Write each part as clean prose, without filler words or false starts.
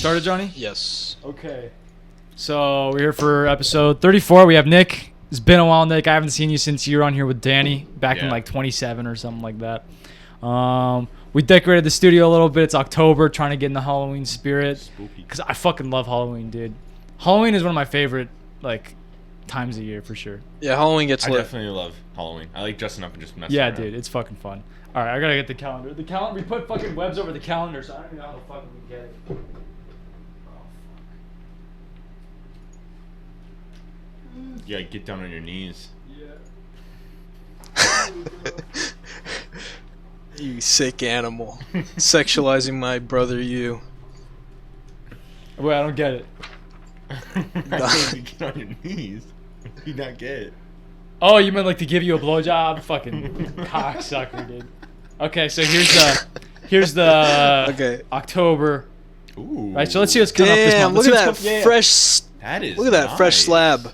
Started, Johnny? Yes. Okay. So we're here for episode 34. We have Nick. It's been a while, Nick. I haven't seen you since you were on here with Danny back in like 27 or something like that. We decorated the studio a little bit. It's October, trying to get in the Halloween spirit. Spooky. Because I fucking love Halloween, dude. Halloween is one of my favorite times of year for sure. Yeah, Halloween gets lit. I definitely love Halloween. I like dressing up and just messing around. Yeah, dude, it's fucking fun. All right, I gotta get the calendar. The calendar. We put fucking webs over the calendar, so I don't even know how the fuck we get it. You gotta get down on your knees. Yeah. You sick animal. Sexualizing my brother, you. Wait, I don't get it. I said you get on your knees. You not get it. Oh, you meant like to give you a blowjob? Fucking cocksucker, dude. Okay, so here's the okay. October. Ooh. Right, so let's see what's coming up this month. Look at that fresh. That is. Look at that nice. fresh slab.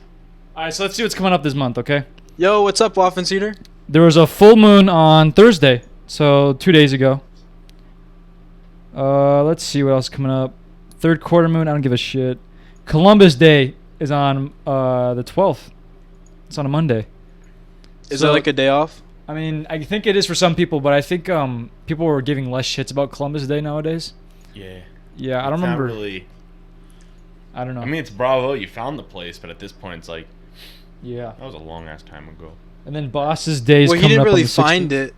All right, so let's see what's coming up this month, okay? Yo, what's up, Waffen Cedar? There was a full moon on Thursday, so 2 days ago. Let's see what else is coming up. Third quarter moon, I don't give a shit. Columbus Day is on the 12th. It's on a Monday. Is that like a day off? I mean, I think it is for some people, but I think people were giving less shits about Columbus Day nowadays. Yeah. Yeah, I don't remember. Not really. I don't know. I mean, it's Bravo. You found the place, but at this point, it's like. Yeah. That was a long ass time ago. And then Boss's Days. Well, he didn't really find it.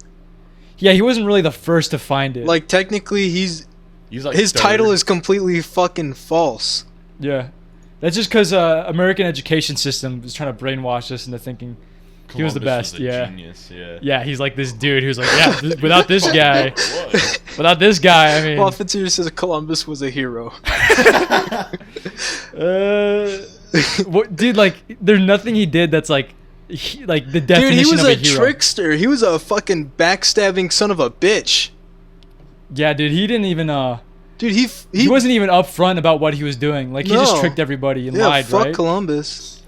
Yeah, he wasn't really the first to find it. Like technically, he's like his third. title is completely fucking false. Yeah, that's just because American education system is trying to brainwash us into thinking he was the best. Was a genius, yeah. Yeah, he's like this dude who's like, yeah, without this guy, I mean. Well, Fitzgerald says Columbus was a hero. What, dude? Like, there's nothing he did that's like the definition of a hero. Dude, he was a trickster. He was a fucking backstabbing son of a bitch. Yeah, dude, he didn't even Dude, he wasn't even upfront about what he was doing. Like, he just tricked everybody and lied, fuck right? Columbus.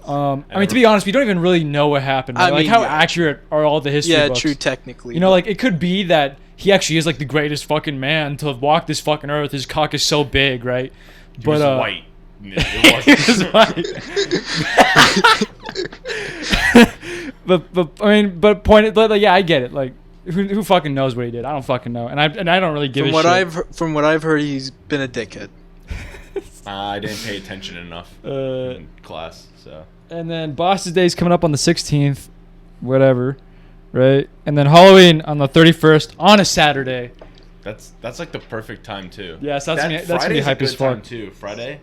I mean, to be honest, we don't even really know what happened. Right? Like, how accurate are all the history books? Yeah, true, technically. You know, like, it could be that he actually is, like, the greatest fucking man to have walked this fucking earth. His cock is so big, right? He was white. But yeah, I get it. Like, who fucking knows what he did? I don't fucking know, and I don't really give a shit. From what I've heard, he's been a dickhead. I didn't pay attention enough in class, so. And then Boss's Day is coming up on the 16th, whatever, right? And then Halloween on the 31st on a Saturday. That's like the perfect time too. Yeah, so that's gonna be hype as fuck too. Friday.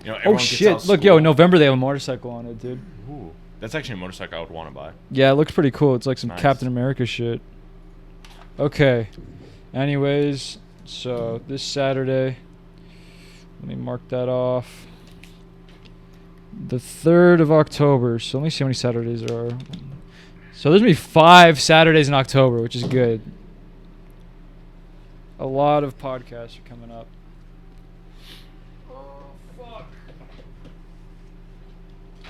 You know, oh shit! Look, yo, in November they have a motorcycle on it, dude. Ooh, that's actually a motorcycle I would want to buy. Yeah, it looks pretty cool. It's like some nice. Captain America shit. Okay. Anyways, so this Saturday, let me mark that off. The 3rd of October. So let me see how many Saturdays there are. So there's gonna be 5 Saturdays in October, which is good. A lot of podcasts are coming up. Oh, fuck.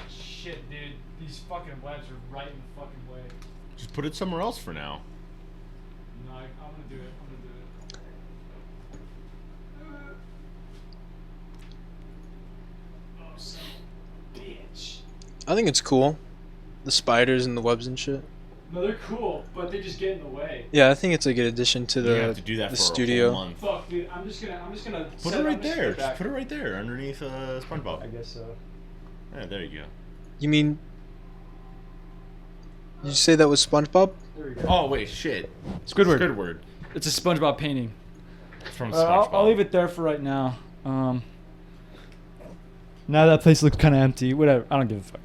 Shit, dude. These fucking webs are right in the fucking way. Just put it somewhere else for now. No, I'm gonna do it. Oh, son of a bitch. I think it's cool. The spiders and the webs and shit. No, they're cool, but they just get in the way. Yeah, I think it's a good addition to You have to do that the for studio. a whole month. Fuck, dude. I'm just gonna Put it right there. Just put it right there underneath SpongeBob. I guess so. Yeah, there you go. You mean? Did you say that was SpongeBob? There we go. Oh wait, shit. Squidward. Squidward. It's a SpongeBob painting. From SpongeBob. I'll leave it there for right now. Now that place looks kind of empty. Whatever. I don't give a fuck.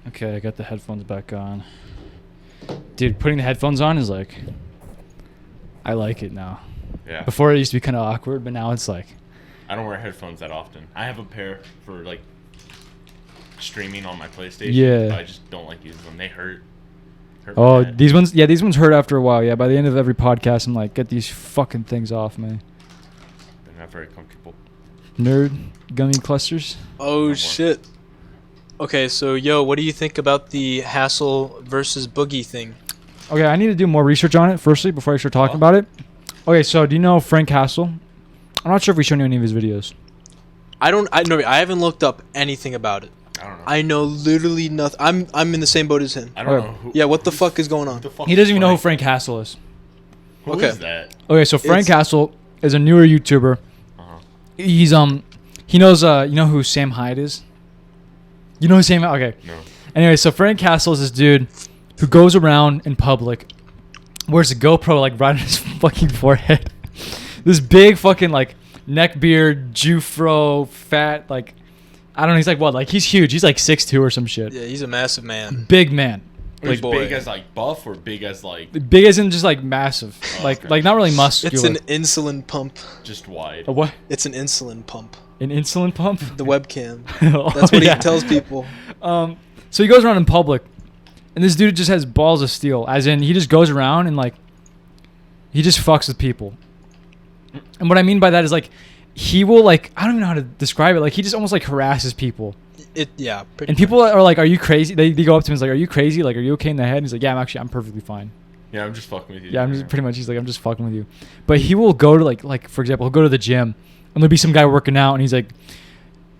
Okay, I got the headphones back on. Dude, putting the headphones on is like... I like it now. Yeah. Before it used to be kind of awkward, but now it's like... I don't wear headphones that often. I have a pair for like streaming on my PlayStation. Yeah. But I just don't like using them. They hurt. Oh, bad. these ones hurt after a while. Yeah, by the end of every podcast, I'm like, get these fucking things off, man. They're not very comfortable. Nerd, gummy clusters. Oh shit. Okay, so what do you think about the Hassel versus Boogie thing? Okay, I need to do more research on it firstly before I start talking about it. Okay, so do you know Frank Hassel? I'm not sure if we've shown you any of his videos. I haven't looked up anything about it. I don't know. I know literally nothing. I'm in the same boat as him. I don't know who. Yeah, what the fuck is going on? He doesn't even know who Frank Hassel is. Who Okay. is that? Okay, so Frank It's- Hassel is a newer YouTuber. Uh-huh. He's he knows you know who Sam Hyde is? You know who Sam Hyde? Okay. No. Anyway, so Frank Hassel is this dude who goes around in public, wears a GoPro like right on his fucking forehead. This big fucking like neck beard, Jufro, fat, like I don't know, he's like what? Like he's huge. He's like 6'2" or some shit. Yeah, he's a massive man. Big man. Like boy. big as like buff or big as like Big as in just like massive. Oh, like okay. not really muscular. It's an insulin pump. just wide. A what? It's an insulin pump. An insulin pump? The webcam. Oh, That's what yeah. he tells people. So he goes around in public, and this dude just has balls of steel. As in, he just goes around and like, he just fucks with people. And what I mean by that is like, he will like, I don't even know how to describe it. Like he just almost like harasses people. Yeah. And people are like, "Are you crazy?" They go up to him and is like, "Are you crazy? Like, are you okay in the head?" And he's like, "Yeah, I'm perfectly fine." Yeah, I'm just fucking with you. Yeah, I'm just pretty much. He's like, "I'm just fucking with you." But he will go to like for example, he'll go to the gym, and there'll be some guy working out, and he's like,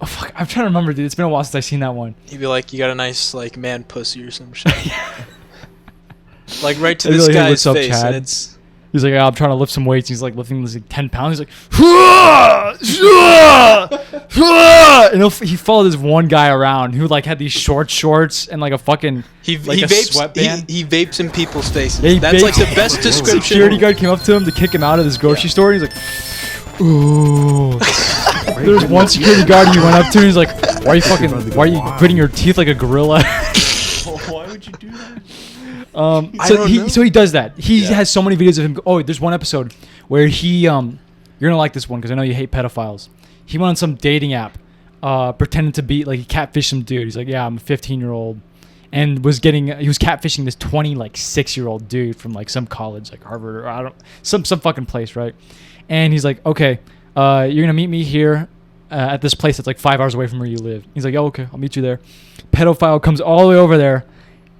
"Oh fuck, I'm trying to remember, dude. It's been a while since I've seen that one." He'd be like, "You got a nice like man pussy or some shit." Like right to They'd be this like, "Hey, guy's what's up, face, Chad?" and it's He's like, I'm trying to lift some weights. He's like lifting this like 10 pounds. He's like, and he followed this one guy around who like had these shorts and like a fucking he like a vapes. sweatband. He vapes in people's faces. Yeah, he That's like the vapes. best description. Security guard came up to him to kick him out of this grocery store. And he's like, ooh. There's one security guard he went up to and he's like, why are you gritting your teeth like a gorilla? Why would you do that? So he does that. He Yeah. has so many videos of him. Oh, there's one episode where he you're gonna like this one because I know you hate pedophiles. He went on some dating app, pretending to be like he catfished some dude. He's like, yeah, I'm a 15-year-old, and he was catfishing this 26-year-old dude from like some college, like Harvard or I don't some fucking place, right? And he's like, okay, you're gonna meet me here at this place that's like 5 hours away from where you live. He's like, oh, okay, I'll meet you there. Pedophile comes all the way over there.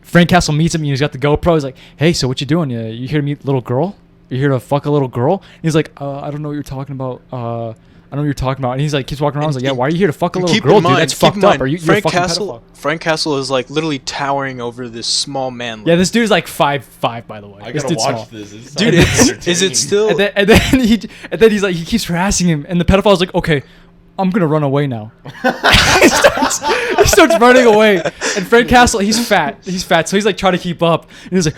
Frank Castle meets him and he's got the GoPro. He's like, hey, so what you doing? You here to meet a little girl? You here to fuck a little girl? And he's like, I don't know what you're talking about. I don't know what you're talking about. And he's like, keeps walking around. He's like, yeah, why are you here to fuck a little girl, dude? That's fucked up. Are you you're a fucking pedophile? Frank Castle is like literally towering over this small man. Yeah, this dude's like 5'5", by the way. I This gotta dude's watch small. this. It Dude, sounds is it entertaining. still? And then he's like, he keeps harassing him, and the pedophile's like, okay, I'm gonna run away now. he starts running away, and Frank Castle, he's fat, so he's like trying to keep up, and he's like,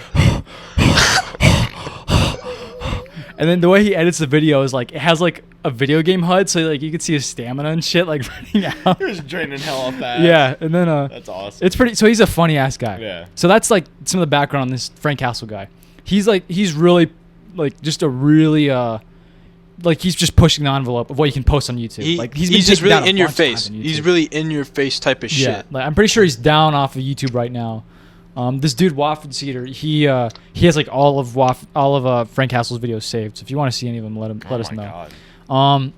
and then the way he edits the video is like it has like a video game HUD, so like you can see his stamina and shit like running out. You're just draining hell off that. Yeah, and then That's awesome. it's pretty. So he's a funny ass guy. Yeah. So that's like some of the background on this Frank Castle guy. He's really like just a really like he's just pushing the envelope of what you can post on YouTube. He's been just taken down really a in your bunch of times face. on YouTube. He's really in your face type of yeah. shit. Like, I'm pretty sure he's down off of YouTube right now. This dude Wofford Cedar, he has like all of Frank Castle's videos saved. So if you want to see any of them, let us know. God.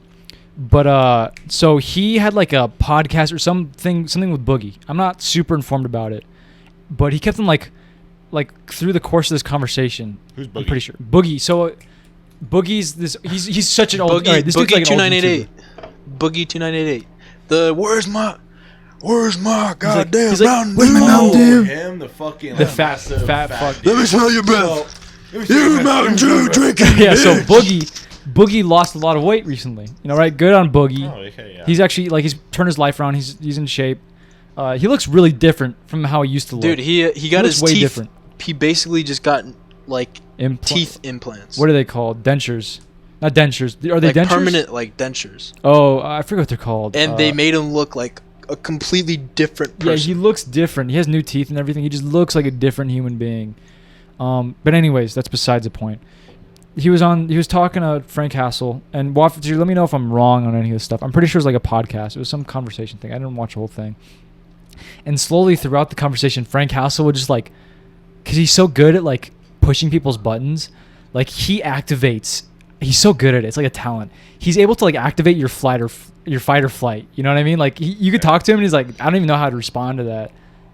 But so he had like a podcast or something with Boogie. I'm not super informed about it, but he kept them like through the course of this conversation. Who's I'm Boogie? pretty sure Boogie. So Boogie's this. He's such an old. All right, this dude's Boogie like an old 2988. YouTuber. Boogie 2988. The where's my goddamn he's like, Mountain "Where's my Dew?" Mountain Dew? Him, the fucking The like, fat massive fuck. dude. Let me smell your breath. You Mountain Dew drinking. Yeah. So bitch. Boogie lost a lot of weight recently. You know, right? Good on Boogie. Oh, okay, yeah. He's actually like he's turned his life around. He's in shape. He looks really different from how he used to look. Dude, he got looks his way teeth. different. He basically just got like Impla- teeth implants. What are they called? Dentures. Not dentures. Are they like dentures? permanent like dentures. Oh, I forget what they're called. And they made him look like a completely different Yeah, person. he looks different. He has new teeth and everything. He just looks like a different human being. But anyways, that's besides the point. he was talking to Frank Castle, and Waffle, let me know if I'm wrong on any of this stuff. I'm pretty sure it was like a podcast. It was some conversation thing. I didn't watch the whole thing. And slowly throughout the conversation, Frank Castle would just like, because he's so good at like pushing people's buttons, like he activates. He's so good at it. It's like a talent. He's able to like activate your fight or flight. You know what I mean? Like you could talk to him and he's like, I don't even know how to respond to that.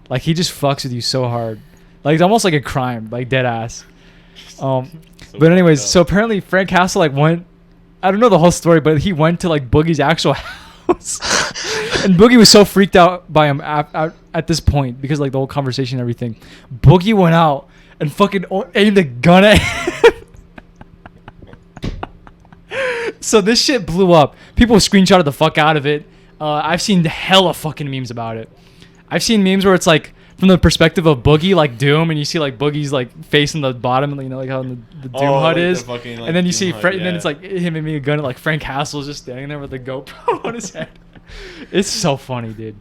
Like he just fucks with you so hard. Like it's almost like a crime, like dead ass. But anyways, so apparently Frank Castle like went. I don't know the whole story, but he went to like Boogie's actual house, and Boogie was so freaked out by him at this point because like the whole conversation and everything. Boogie went out and fucking aimed a gun at him. So this shit blew up. People screenshotted the fuck out of it. I've seen hella fucking memes about it. I've seen memes where it's like from the perspective of Boogie, like Doom, and you see like Boogie's like face in the bottom, you know, like how the Doom HUD like is. The fucking, like, and then you Doom see, HUD, and then it's like him aiming a gun at like Frank Castle's just standing there with a GoPro on his head. It's so funny, dude.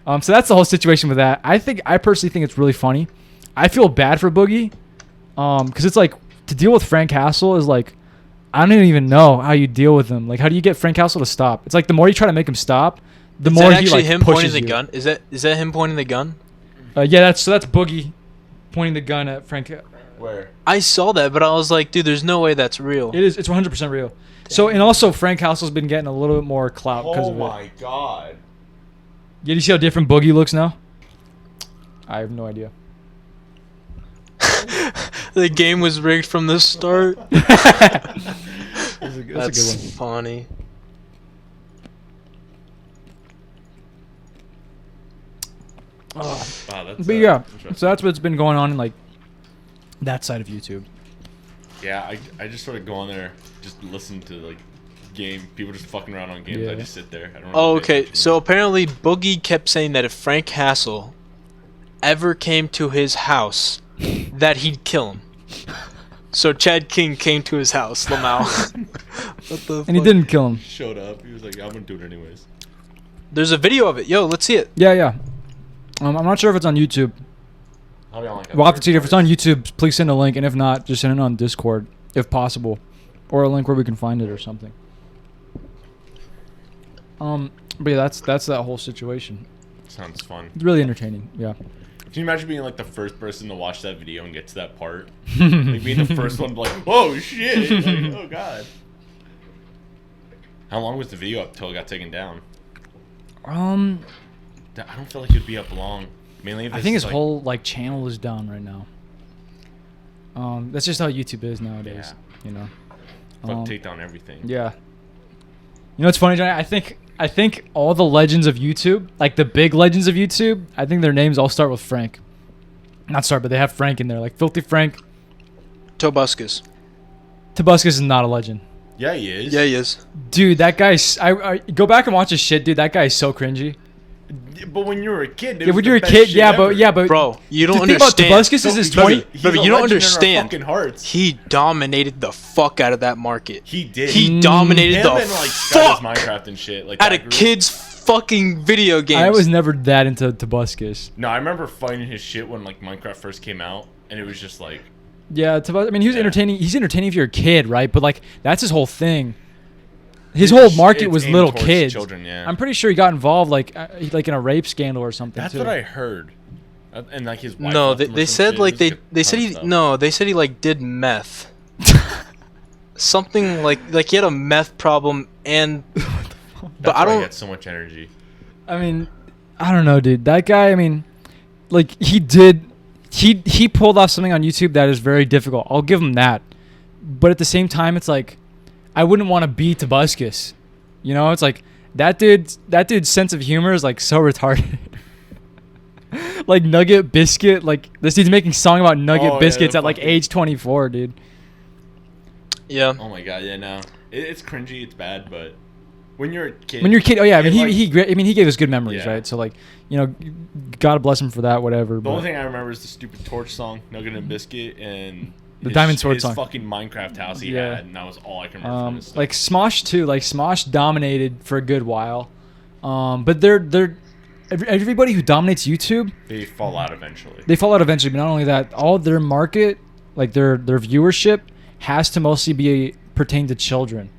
So that's the whole situation with that. I personally think it's really funny. I feel bad for Boogie, because it's like to deal with Frank Castle is like, I don't even know how you deal with him. Like, how do you get Frank Castle to stop? It's like the more you try to make him stop, the more he like him pushes pointing the you. gun? Is that him pointing the gun? Yeah, that's Boogie pointing the gun at Frank. Where? I saw that, but I was like, dude, there's no way that's real. It is. It's 100% real. So, and also Frank Castle's been getting a little bit more clout because of it. Oh my god. Yeah, do you see how different Boogie looks now? I have no idea. The game was rigged from the start. That's a good That's one. funny. Wow, that's, But yeah, interesting. so that's what's been going on in like that side of YouTube. Yeah, I just sort of go on there, just listen to like people just fucking around on games. Yeah. I just sit there. I don't. Oh, really pay okay. attention. So apparently Boogie kept saying that if Frank Castle ever came to his house, that he'd kill him. So Chad King came to his house, Lamau. What the And he fuck? didn't kill him. Showed up. He was like, I'm gonna do it anyways. There's a video of it. Yo, let's see it. Yeah. I'm not sure if it's on YouTube. I'll be on like. We'll have to see. If it's on YouTube, please send a link, and if not, just send it on Discord, if possible, or a link where we can find it or something. But yeah, that's that whole situation. Sounds fun. It's really entertaining. Yeah. Can you imagine being like the first person to watch that video and get to that part? Like being the first one to be like, oh shit! Like, oh god. How long was the video up till it got taken down? I don't feel like it'd be up long. Mainly, if I this think is, his like, whole like channel is down right now. That's just how YouTube is nowadays. Yeah. You know. fuck take down everything. Yeah. You know what's funny, Johnny? I think all the legends of YouTube, like the big legends of YouTube, I think their names all start with Frank. Not start, but they have Frank in there, like Filthy Frank. Tobuscus. Tobuscus is not a legend. Yeah, he is. Yeah, he is. Dude, that guy's... I go back and watch his shit, dude. That guy is so cringy. But when you were a kid, Yeah, when you were a kid, yeah, but... Bro, you don't the thing about understand. Tobuscus is his He's a 20... legend Bro, you don't in our understand. fucking hearts. He dominated the fuck out of that market. He did. He dominated Him the and like Scott fuck Minecraft and shit. Like out that of group. kids' fucking video games. I was never that into Tobuscus. No, I remember finding his shit when like Minecraft first came out, and it was just like, Yeah, I mean, he was Yeah. entertaining. He's entertaining if you're a kid, right? But like, that's his whole thing. His whole market it's was aimed little towards kids. children, yeah. I'm pretty sure he got involved like in a rape scandal or something. That's too. what I heard. And like his wife. No, left him they with some said shit. like It was a they said ton of he stuff. no, they said he like did meth. Something like he had a meth problem and That's but I why he don't had so much energy. I mean, I don't know, dude. That guy. I mean, like he did. He pulled off something on YouTube that is very difficult. I'll give him that. But at the same time, it's like I wouldn't want to be Tobuscus. You know, it's like that dude's sense of humor is like so retarded. Like Nugget Biscuit, like this dude's making a song about Nugget Oh, yeah, Biscuits the at like fucking- age 24, dude. yeah. Oh my god, yeah, no. It's cringy, it's bad, but when you're a kid. When you're a kid, oh yeah, I mean and, like, he gave us good memories, Yeah. right? So like, you know, God bless him for that, whatever. The but- only thing I remember is the stupid Torch song, Nugget and Biscuit, and The Diamond Sword his song. fucking Minecraft house he Yeah. had, and that was all I can remember from his stuff. like Smosh too. Like Smosh dominated for a good while, but they're everybody who dominates YouTube, They fall out eventually. they fall out eventually. But not only that, all their market, like their viewership, has to mostly be pertain to children.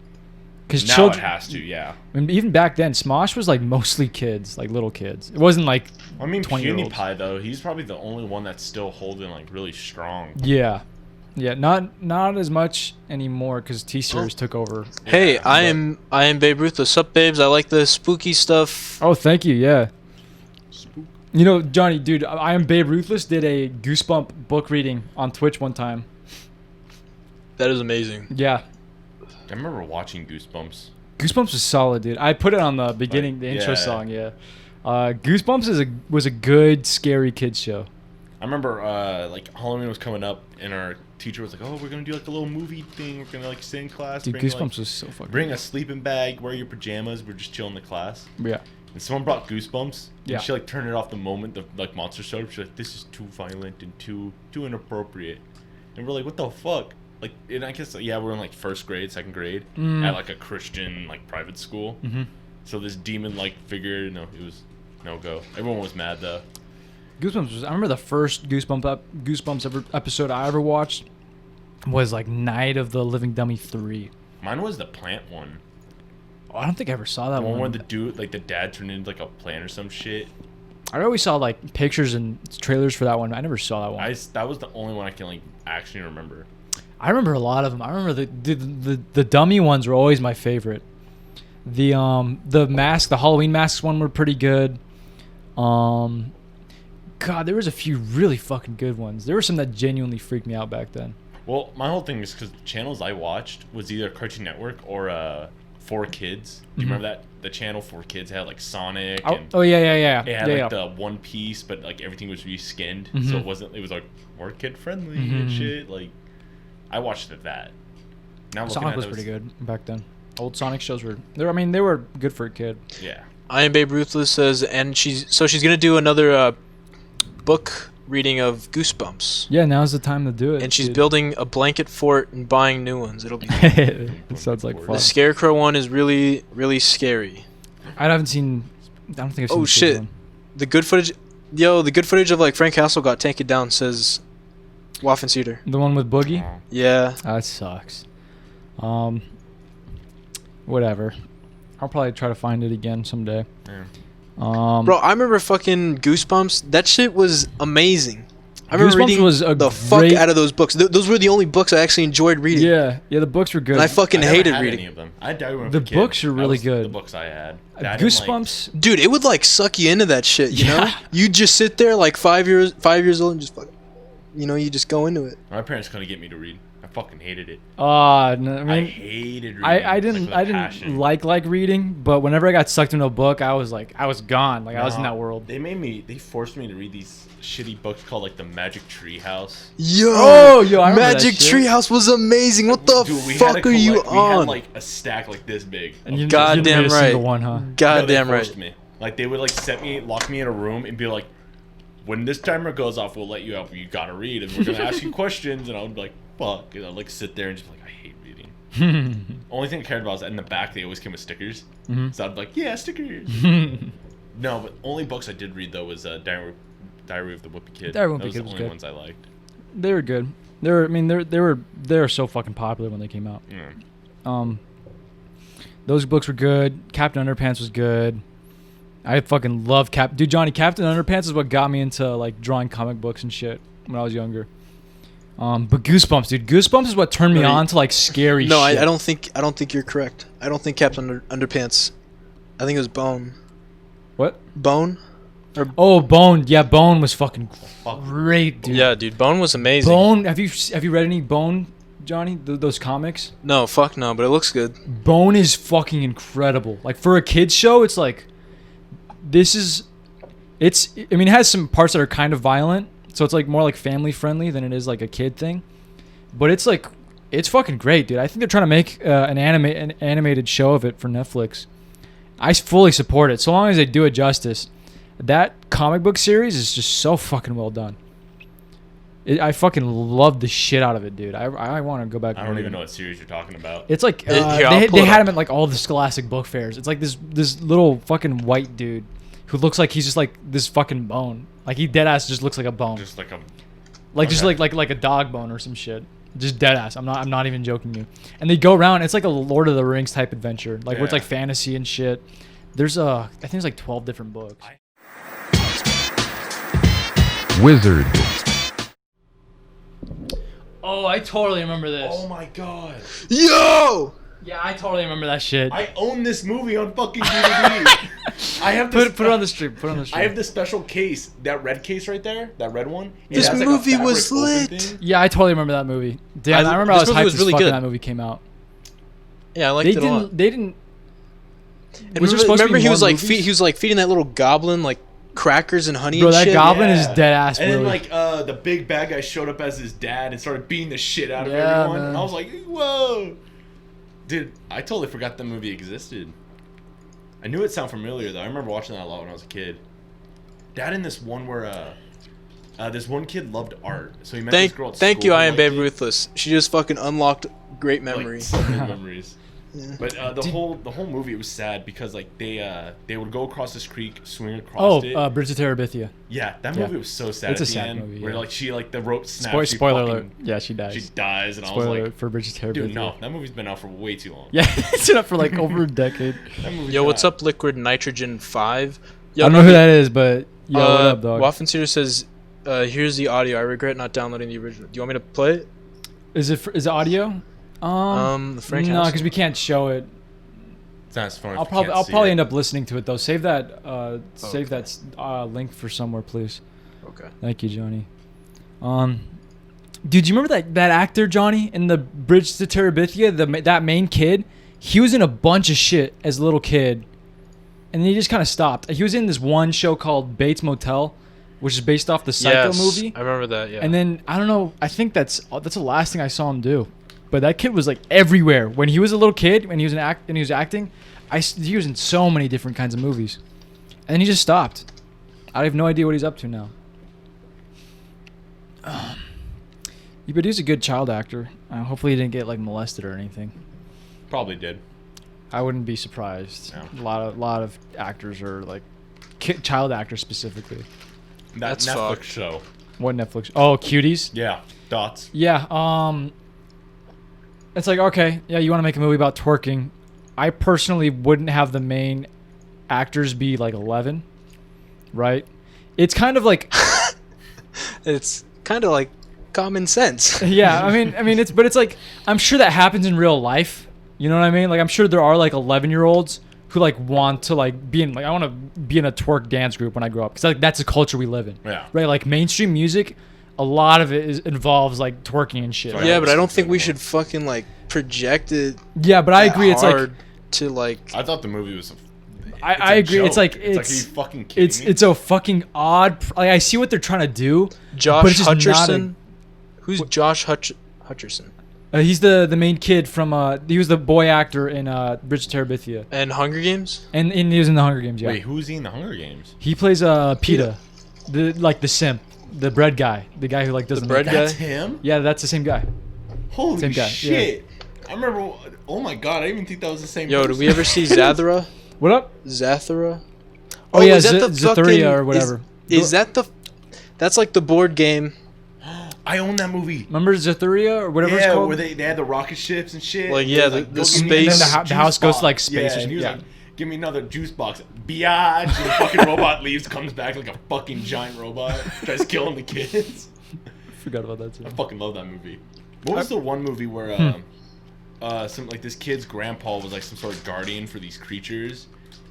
Because Now children it has to, yeah. I mean, even back then, Smosh was like mostly kids, like little kids. It wasn't like I mean, 20-year-olds. PewDiePie though, he's probably the only one that's still holding like really strong. Yeah, not as much anymore because T-Series took over. Hey, Yeah, I am Babe Ruth. What's up, babes? I like the spooky stuff. Oh, thank you. Yeah. You know, Johnny, dude, I Am Babe Ruthless did a Goosebump book reading on Twitch one time. That is amazing. Yeah. I remember watching Goosebumps. Goosebumps was solid, dude. I put it on the beginning, the intro yeah. song, yeah. Goosebumps was a good, scary kids show. I remember like Halloween was coming up and our teacher was like, "Oh, we're gonna do like a little movie thing. We're gonna like sit in class. Dude, bring, Goosebumps like, was so fucking bring a sleeping bag, wear your pajamas. We're just chilling in the class." Yeah. And someone brought Goosebumps. Yeah. And she like turned it off the moment the like monster showed up. She's like, "This is too violent and too inappropriate." And we're like, "What the fuck?" Like, and I guess yeah, we're in like first grade, second grade at like a Christian like private school. Mm-hmm. So this demon like figure, no, it was no go. Everyone was mad though. Goosebumps was. I remember the first Goosebumps episode I ever watched was like Night of the Living Dummy 3. Mine was the plant one. Oh, I don't think I ever saw that The one. one where the dude, like the dad turned into like a plant or some shit. I always saw like pictures and trailers for that one. I never saw that one. That was the only one I can like actually remember. I remember a lot of them. I remember the dummy ones were always my favorite. The Halloween masks one were pretty good. God, there was a few really fucking good ones. There were some that genuinely freaked me out back then. Well, my whole thing is because the channels I watched was either Cartoon Network or 4Kids. Do you remember that? The channel 4Kids had like Sonic. And Yeah. it had yeah. like the One Piece, but like everything was reskinned, so it was like more kid friendly and shit. Like, I watched that. Now looking Sonic at was those, pretty good back then. Old Sonic shows were. They were good for a kid. Yeah. I am Babe Ruthless says, and she's gonna do another book reading of Goosebumps, Yeah, now's the time to do it. and she's dude. building a blanket fort and buying new ones. It'll be. It sounds like fun. The Scarecrow one is really, really scary. I don't think I've seen. Oh the shit! one. The good footage, the good footage of like Frank Castle got taken down. Says Waffen Cedar. The one with Boogie. Oh. Yeah. That sucks. Whatever. I'll probably try to find it again someday. Yeah. Bro, I remember fucking Goosebumps. That shit was amazing. I remember Goosebumps reading was a the fuck great- out of those books. Those were the only books I actually enjoyed reading. Yeah, the books were good. And I fucking I never hated had reading. any of them. I remember The as a kid. books are That really was good. The books I had. That I didn't like. Goosebumps. Dude, it would like suck you into that shit, you know? Yeah. You just sit there like 5 years old and just fuck, you just go into it. My parents couldn't get me to read. I fucking hated it. No, I I hated reading. I like, didn't with I a didn't passion. like reading, but whenever I got sucked into a book, I was gone. Like I was in No, that world. They forced me to read these shitty books called like the Magic Tree House. Yo, Oh, yo, I remember that Magic shit. Treehouse was amazing. What the Dude, we had fuck to are you collect- We had on? like a stack like this big. And you Goddamn didn't read a single right. one, huh? No, they Goddamn right. forced me. Like they would like lock me in a room and be like, when this timer goes off, we'll let you out. But you gotta read, and we're gonna ask you questions. And I would be like, fuck, and I'd like sit there and just be like, I hate reading. Only thing I cared about was that in the back they always came with stickers. So I'd be like, yeah, stickers. No, but only books I did read though was Diary of the Wimpy Kid. Diary of the That Wimpy was Kid the was only good. ones I liked. They were good. They were so fucking popular when they came out. Yeah. Those books were good. Captain Underpants was good. I fucking love Dude, Johnny, Captain Underpants is what got me into like drawing comic books and shit when I was younger. But Goosebumps, dude. Goosebumps is what turned me Right. on to like scary No, shit. I don't think you're correct. I don't think Captain Underpants. I think it was Bone. What? Bone? Oh, Bone. Yeah, Bone was fucking great, dude. Yeah, dude, Bone was amazing. Bone. Have you read any Bone, Johnny? Those comics? No, fuck no, but it looks good. Bone is fucking incredible. Like for a kids show, it's like I mean, it has some parts that are kind of violent, so it's like more like family friendly than it is like a kid thing. But it's like it's fucking great, dude. I think they're trying to make an animated show of it for Netflix. I fully support it, so long as they do it justice. That comic book series is just so fucking well done. I fucking love the shit out of it, dude. I want to go back. I and don't read even it. know what series you're talking about. It's like Here, I'll they pull it had up. him at like all the Scholastic book fairs. It's like this little fucking white dude who looks like he's just like this fucking bone. Like he dead ass just looks like a bone. Just like a Like just okay. like a dog bone or some shit. Just dead ass. I'm not even joking you. And they go around. It's like a Lord of the Rings type adventure, like where it's like fantasy and shit. There's I think there's like 12 different books. Wizard. Oh, I totally remember this. Oh my god. Yo! Yeah, I totally remember that shit. I own this movie on fucking DVD. I have this, put it on the stream. Put it on the stream. I have the special case, that red case right there, that red one. It This has, like, a movie fabric was open lit. thing. Yeah, I totally remember that movie. Damn, I remember I this was movie hyped was as really fuck when good. that movie came out. Yeah, I liked They it a lot. didn't. They didn't. And Was there supposed to be remember he more was like movies? he was like feeding that little goblin like crackers and honey Bro, and that shit. goblin is Yeah. dead ass. And then Willy. like the big bad guy showed up as his dad and started beating the shit out of Yeah, everyone. man. And I was like, whoa. Dude, I totally forgot that movie existed. I knew it sounded familiar though. I remember watching that a lot when I was a kid. Dad in this one where this one kid loved art, so he met this girl at Thank school you, who I am liked Babe it. Ruthless. She just fucking unlocked great Like, memories. so many memories. But the whole movie, it was sad because like they would go across this creek, swing across it. Bridge of Terabithia. Yeah, that movie was so sad. It's at a the sad end, movie, where yeah. like she like the rope snaps. she Spoiler fucking- alert. Yeah, she dies. She dies, and I Spoiler was alert like, for Bridge of Terabithia. dude, no, that movie's been out for way too long. Yeah, it's been up for like over a decade. That movie's Yo, been what's out. up, Liquid Nitrogen 5? Yo, I don't know who that is, but yo, what up, dog? Waffenseer says, here's the audio. I regret not downloading the original. Do you want me to play it? Is it audio? The Frank no, House? because we can't show it. It's not as fun. I'll probably end up listening to it though. Save that link for somewhere, please. Okay. Thank you, Johnny. Dude, you remember that actor Johnny in the Bridge to Terabithia? That main kid, he was in a bunch of shit as a little kid, and then he just kind of stopped. He was in this one show called Bates Motel, which is based off the Psycho movie. I remember that. Yeah. And then I don't know. I think that's the last thing I saw him do. But that kid was like everywhere when he was a little kid. When he was acting, he was in so many different kinds of movies, and he just stopped. I have no idea what he's up to now. But he's a good child actor. Hopefully, he didn't get like molested or anything. Probably did. I wouldn't be surprised. Yeah. A lot of actors are like child actors specifically. That That's Netflix fucked. show. What Netflix? Oh, Cuties. Yeah, Dots. Yeah, it's like, okay, yeah, you want to make a movie about twerking. I personally wouldn't have the main actors be like 11, right? It's kind of like, It's kind of like common sense. yeah, I mean, it's like, I'm sure that happens in real life. You know what I mean? Like, I'm sure there are like 11-year-olds who like want to like be in, like, I want to be in a twerk dance group when I grow up. Because like, that's the culture we live in. Yeah. Right? Like, mainstream music, a lot of it involves like twerking and shit. Sorry. Yeah, but I don't think we should fucking like project it. Yeah, but I agree. It's like, hard to like. I thought the movie was. I agree. It's like are you fucking kidding me? it's a fucking odd. Like, I see what they're trying to do. but Josh it's just not Hutcherson. Who's Josh Hutcherson? He's the main kid from. He was the boy actor in Bridge to Terabithia, And Hunger Games? and he was in the Hunger Games. Yeah, Wait, who's he in the Hunger Games? he plays PETA, the simp, the bread guy, the guy who like doesn't. bread make- guy? That's him. Yeah, that's the same guy. Holy Same guy, shit! I remember. Oh my god! I didn't even think that was the same. Yo, did person. we ever see Zathura? What up? Zathura? Oh, yeah, is that the Zathura fucking- or whatever. Is that the... That's like the board game. I own that movie. Remember Zathura or whatever it's Yeah, called? where they had the rocket ships and shit. Like, It yeah, was the "Go give me space- another And then the house juice goes to, box." like, space Yeah, or and he something, was yeah. like, "Give me another juice box." Biatch, and the fucking robot leaves, comes back like a fucking giant robot, tries killing the kids. Forgot about that too. I fucking love that movie. What was the one movie where some like this kid's grandpa was like some sort of guardian for these creatures,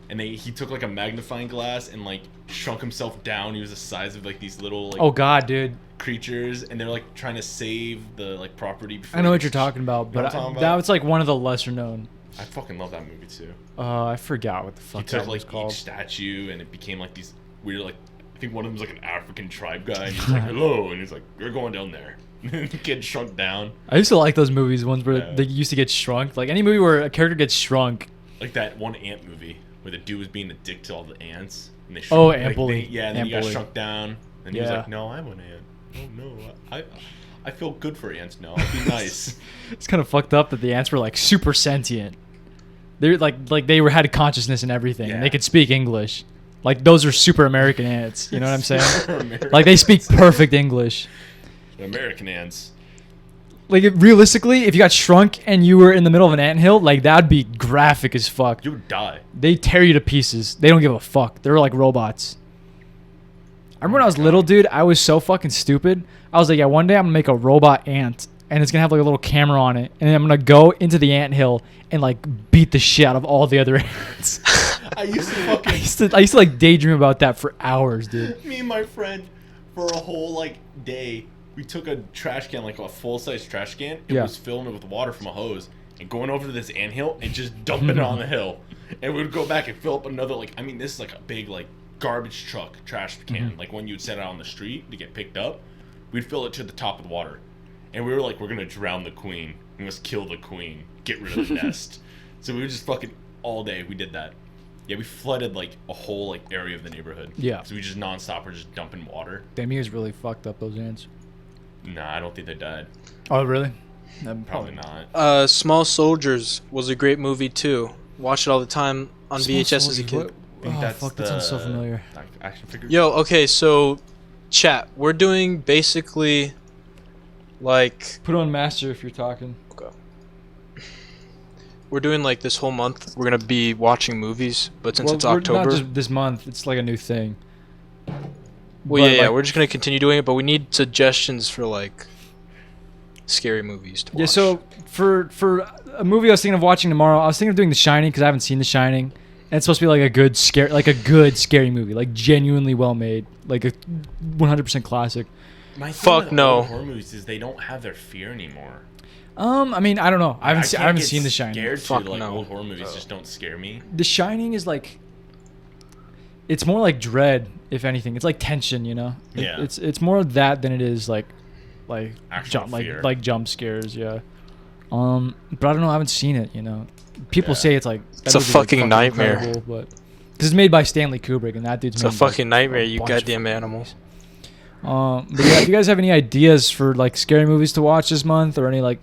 and he took like a magnifying glass and like shrunk himself down. He was the size of like these little like Oh god, dude. creatures, and they're like trying to save the like property. Before I know they what you're talking about, You know but what I'm talking that about? was like one of the lesser known. I fucking love that movie too. I forgot what the He fuck took that was like called. each statue, and it became like these weird like. I think one of them was like an African tribe guy, and he's like, "Hello," and he's like, "You're going down there." And the kid shrunk down, I used to like those movies, ones where Yeah. they used to get shrunk. Like any movie where a character gets shrunk. like that one ant movie where the dude was being a dick to all the ants, and they Oh, shrunk, Ant like, Bully. yeah, and then Ant he got Bully. shrunk down, and he was Yeah. like, "No, I'm an ant. Oh no, I feel good for ants now. I'll be nice." It's kind of fucked up that the ants were like super sentient. They're like they had a consciousness and everything. Yeah. And they could speak English. Like those are super American ants. You know what I'm saying? American Like they speak perfect English. American ants. Like realistically, if you got shrunk and you were in the middle of an anthill, like that'd be graphic as fuck. You would die. They tear you to pieces. They don't give a fuck. They're like robots. I remember when I was little, dude, I was so fucking stupid. I was like, yeah, one day I'm gonna make a robot ant and it's gonna have like a little camera on it, and I'm gonna go into the anthill and like beat the shit out of all the other ants. I used to fucking. I used to like daydream about that for hours, dude. Me and my friend, for a whole like day, we took a trash can, like a full-size trash can, and was filling it with water from a hose, and going over to this anthill and just dumping it on the hill. And we would go back and fill up another, like, I mean, this is like a big, like, garbage truck trash can, like one you'd set out on the street to get picked up. We'd fill it to the top of the water. And we were like, we're going to drown the queen. We must kill the queen. Get rid of the nest. So we were just fucking all day. We did that. Yeah, we flooded, like, a whole, like, area of the neighborhood. Yeah. So we just nonstop were just dumping water. Damn, you guys really fucked up those ants. Nah, I don't think they died. Oh, really? Probably not. Small Soldiers was a great movie, too. Watched it all the time on VHS as a kid. I think that's fuck, that sounds so familiar. Action figure. Yo, okay, so, chat. We're doing basically, like... Put on master if you're talking. Okay. We're doing, like, this whole month, we're going to be watching movies, but since it's October... Not just this month, it's like a new thing. Well, yeah, we're just going to continue doing it, but we need suggestions for, like, scary movies to watch. Yeah, so for a movie I was thinking of watching tomorrow, I was thinking of doing The Shining because I haven't seen The Shining. And it's supposed to be like a good scary movie, like genuinely well made, like a 100% classic. My thing Fuck with no. Horror movies is they don't have their fear anymore. I mean, I don't know. I haven't seen The Shining. Scared Fuck to, like, no. old horror movies just don't scare me. The Shining is like, it's more like dread, if anything. It's like tension, you know. Yeah. It's more of that than it is like Actual fear. like jump scares, yeah. But I don't know. I haven't seen it, you know. People say it's like it's a fucking nightmare, but because it's made by Stanley Kubrick, and that dude's it's a fucking nightmare. You goddamn animals. But yeah, if you guys have any ideas for like scary movies to watch this month, or any like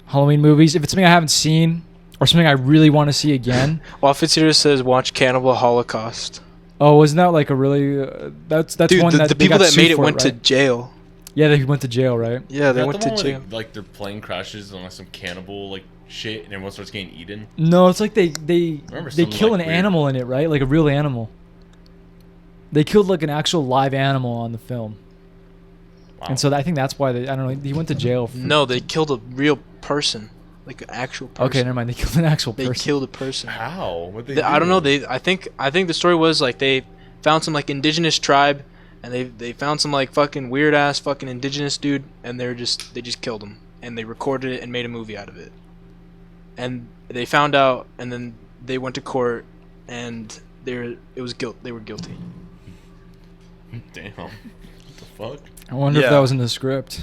Halloween movies, if it's something I haven't seen or something I really want to see again. Office here says watch Cannibal Holocaust. Oh, wasn't that like a really? That's dude, one that the they people got that made it sued went for, to right? jail. Yeah, they went to jail, right? Yeah, they Is that went the to one where jail. like their plane crashes on like some cannibal like shit, and everyone starts getting eaten. No, it's like they kill like, an weird animal in it, right? Like a real animal. They killed like an actual live animal on the film. Wow. And so I think that's why I don't know. He went to jail. No, they killed a real person, like an actual person. Okay, never mind. They killed an actual person. They killed a person. How? What I don't know. I think the story was like they found some like indigenous tribe, and they found some like fucking weird ass fucking indigenous dude, and they just killed him, and they recorded it and made a movie out of it. And they found out, and then they went to court, and they were guilty. Damn. What the fuck? I wonder if that was in the script.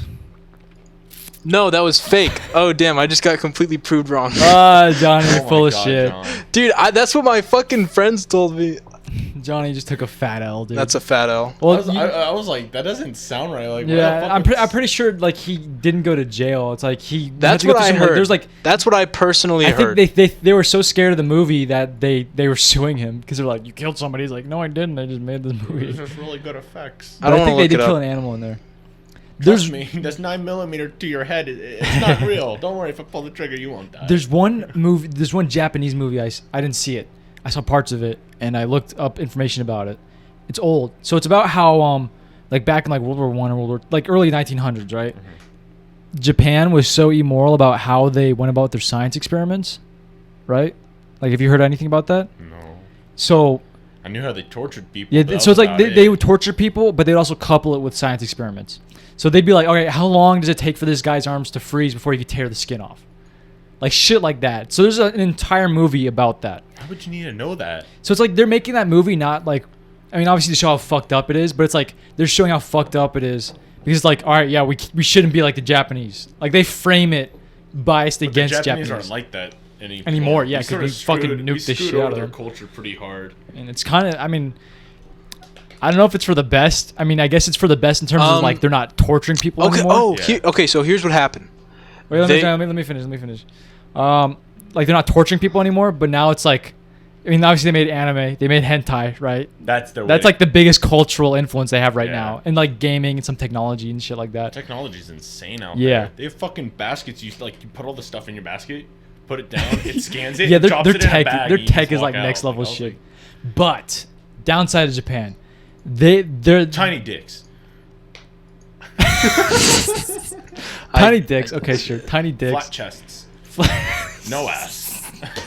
No, that was fake. Oh damn! I just got completely proved wrong. Johnny, you're Oh full my of God, shit. John. Dude, that's what my fucking friends told me. Johnny just took a fat L, dude. That's a fat L. Well, I was like, that doesn't sound right. Like, yeah, I'm pretty sure like he didn't go to jail. It's like he. That's had to go what I through some, heard. Like, there's like. That's what I personally heard. I think they were so scared of the movie that they were suing him because they're like, you killed somebody. He's like, no, I didn't. I just made this movie. It's just really good effects. But I think they did kill an animal in there. Trust me, that's 9mm to your head. It's not real. Don't worry, if I pull the trigger, you won't die. There's one Japanese movie I didn't see it. I saw parts of it and I looked up information about it. It's old, so it's about how like back in like World War I or like early 1900s, right? Mm-hmm. Japan was so immoral about how they went about their science experiments, right? Like, have you heard anything about that? No. So I knew how they tortured people. yeah, so it's like they would torture people, but they'd also couple it with science experiments. So they'd be like, okay, how long does it take for this guy's arms to freeze before he could tear the skin off? Like shit like that. So there's an entire movie about that. How would you need to know that? So it's like they're making that movie not like, I mean, obviously to show how fucked up it is, but it's like they're showing how fucked up it is because it's like, all right, yeah, we shouldn't be like the Japanese. Like they frame it biased But against the Japanese Japanese. aren't like that anymore. Yeah, because we fucking nuked the shit out of their them. culture pretty hard. And it's kind of, I mean, I don't know if it's for the best. I mean, I guess it's for the best in terms of like they're not torturing people anymore. Oh, Yeah. okay. So here's what happened. Wait, let me finish. Like they're not torturing people anymore, but now it's like I mean, obviously they made anime, they made hentai, right? That's their. That's way. like the biggest cultural influence they have right Yeah. now, and like gaming and some technology and shit like that. Technology's insane out Yeah. there. They have fucking baskets. You put all the stuff in your basket, put it down, it scans it. Yeah, drops their it in a tech, bag, their and you tech just is like walk next out. level Like, I was shit. like, But downside of Japan, they're tiny dicks. tiny dicks. Okay, sure, tiny dicks. Flat chests. No ass.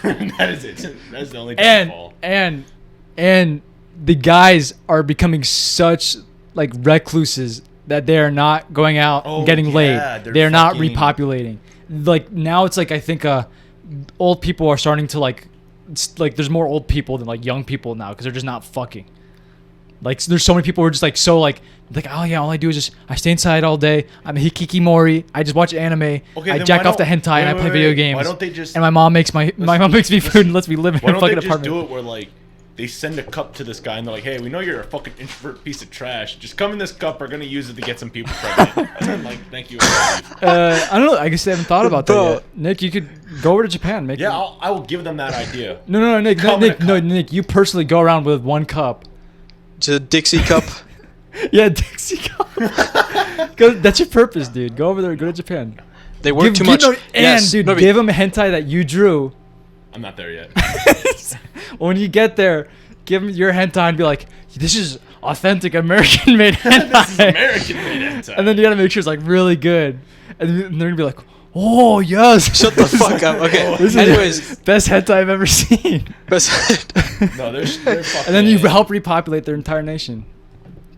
That is it. That's the only downfall. And the guys are becoming such like recluses that they are not going out and getting yeah, laid. they're They're not fucking- repopulating. Like now it's like I think old people are starting to like there's more old people than like young people now because they're just not fucking. Like there's so many people who are just like oh yeah, all I do is just I stay inside all day. I'm a hikikimori. I just watch anime. Okay, I then jack why off the don't- hentai and I wait, play wait, video wait. games. Why don't they just? And my mom makes me food and lets me live in Why a don't fucking they just apartment. do it where like they send a cup to this guy and they're like, hey, we know you're a fucking introvert piece of trash. Just come in this cup. We're gonna use it to get some people pregnant. And then, like, thank you. I don't know. I guess they haven't thought about that Bro. yet. Nick, you could go over to Japan. Make Yeah, I will give them that idea. No, Nick. Come in a cup. Nick. You personally go around with one cup. To the Dixie cup. Yeah, Dixie cup. That's your purpose, dude. Go over there. Go to Japan. They work too much. Yes, dude, no, but- give them a hentai that you drew. I'm not there yet. When you get there, give them your hentai and be like, "This is authentic American-made hentai." This is American made hentai. And then you gotta make sure it's like really good, and they're gonna be like, "Oh yes." Shut the fuck up. Okay. This is Anyways, best hentai I've ever seen. best. No, they're fucking. And then you help repopulate their entire nation,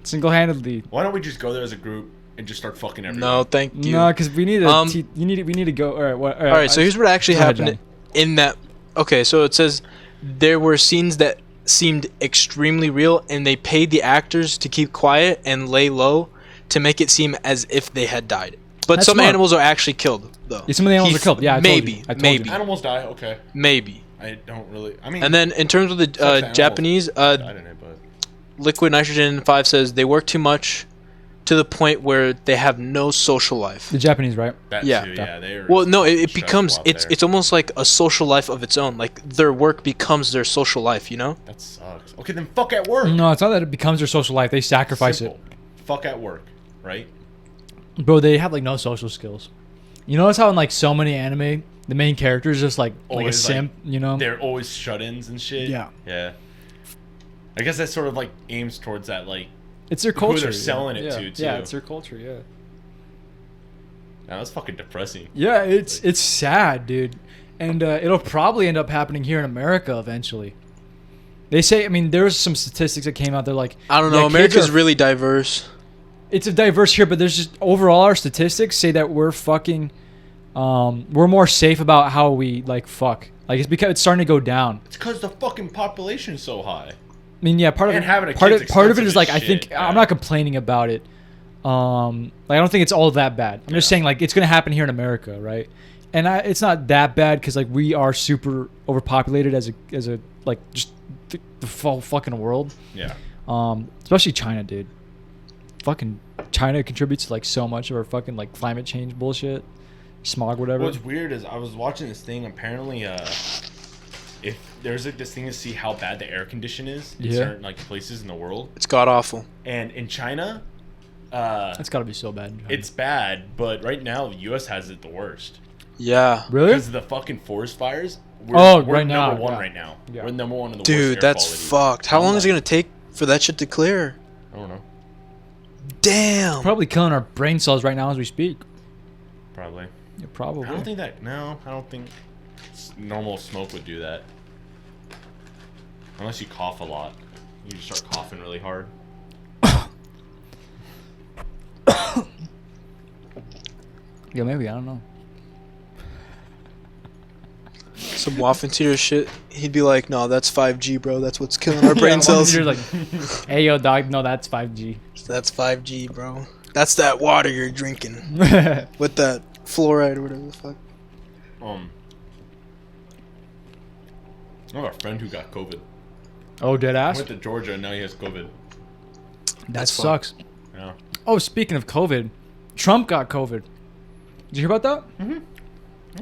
single-handedly. Why don't we just go there as a group and just start fucking everyone? No, thank you. No, because we need to. Um, we need to go. All right. All All right, so here's what actually Go ahead, happened in that. Okay, so it says there were scenes that seemed extremely real, and they paid the actors to keep quiet and lay low to make it seem as if they had died. But That's some smart. animals are actually killed, though. Yeah, some of the animals are killed. Yeah, I told maybe, you. I told maybe, you. Animals die. Okay. maybe. I don't really. I mean. And then in terms of the animals Japanese, died in it, but Liquid Nitrogen 5 says they work too much to the point where they have no social life. The Japanese, right? that Yeah. too. Yeah, they're. Well, no, it stressful becomes out it's there. it's almost like a social life of its own. Like their work becomes their social life, you know? That sucks. Okay, then fuck at work. No, it's not that it becomes their social life. They sacrifice Simple. Fuck at work, right? it, bro. They have like no social skills. You notice how in like so many anime, the main character is just like a Always, like, simp. You know? They're always shut-ins and shit. Yeah. Yeah. I guess that sort of like aims towards that like. It's their who culture. they're selling it yeah. to, too. Yeah, it's their culture. Yeah. That was fucking depressing. Yeah, it's sad, dude, and it'll probably end up happening here in America eventually. They say, I mean, there's some statistics that came out. They're like, I don't yeah, know. kids America's are- really diverse. It's a diverse here, but there's just overall our statistics say that we're fucking, we're more safe about how we like fuck. Like it's because it's starting to go down. It's because the fucking population's so high. I mean, yeah, part of And it, having a part kid's of part of it expensive is as like I shit, think yeah. I'm not complaining about it. Like I don't think it's all that bad. I'm just Yeah. saying like it's gonna happen here in America, right? And it's not that bad because like we are super overpopulated as a like just the full fucking world. Yeah. Especially China, dude. Fucking China contributes to like so much of our fucking like climate change bullshit, smog, whatever. What's weird is I was watching this thing. Apparently, if there's like this thing to see how bad the air condition is in Yeah. certain like places in the world, It's god awful. and in China, That's gotta be so bad. it's bad. But right now, the U.S. has it the worst Yeah. really. because of the fucking forest fires. We're, Oh, we're right now, number one yeah. right now. Yeah. We're number one in the worst Dude, air that's quality. fucked. How I'm long is it like, gonna take for that shit to clear? I don't know. Damn. Probably killing our brain cells right now as we speak. Probably. Yeah, probably. I don't think that. No, I don't think normal smoke would do that. Unless you cough a lot, you just start coughing really hard. Yeah, maybe. I don't know. Some Waffenteer shit. He'd be like, "No, that's 5G, bro. That's what's killing our brain cells. You're like, hey, yo, dog. No, that's 5G. That's 5G, bro. That's that water you're drinking with that fluoride or whatever the fuck." I have a friend who got COVID. Oh, dead ass. Went to Georgia and now he has COVID. That That's sucks. Yeah. Oh, speaking of COVID, Trump got COVID. Did you hear about that? Okay.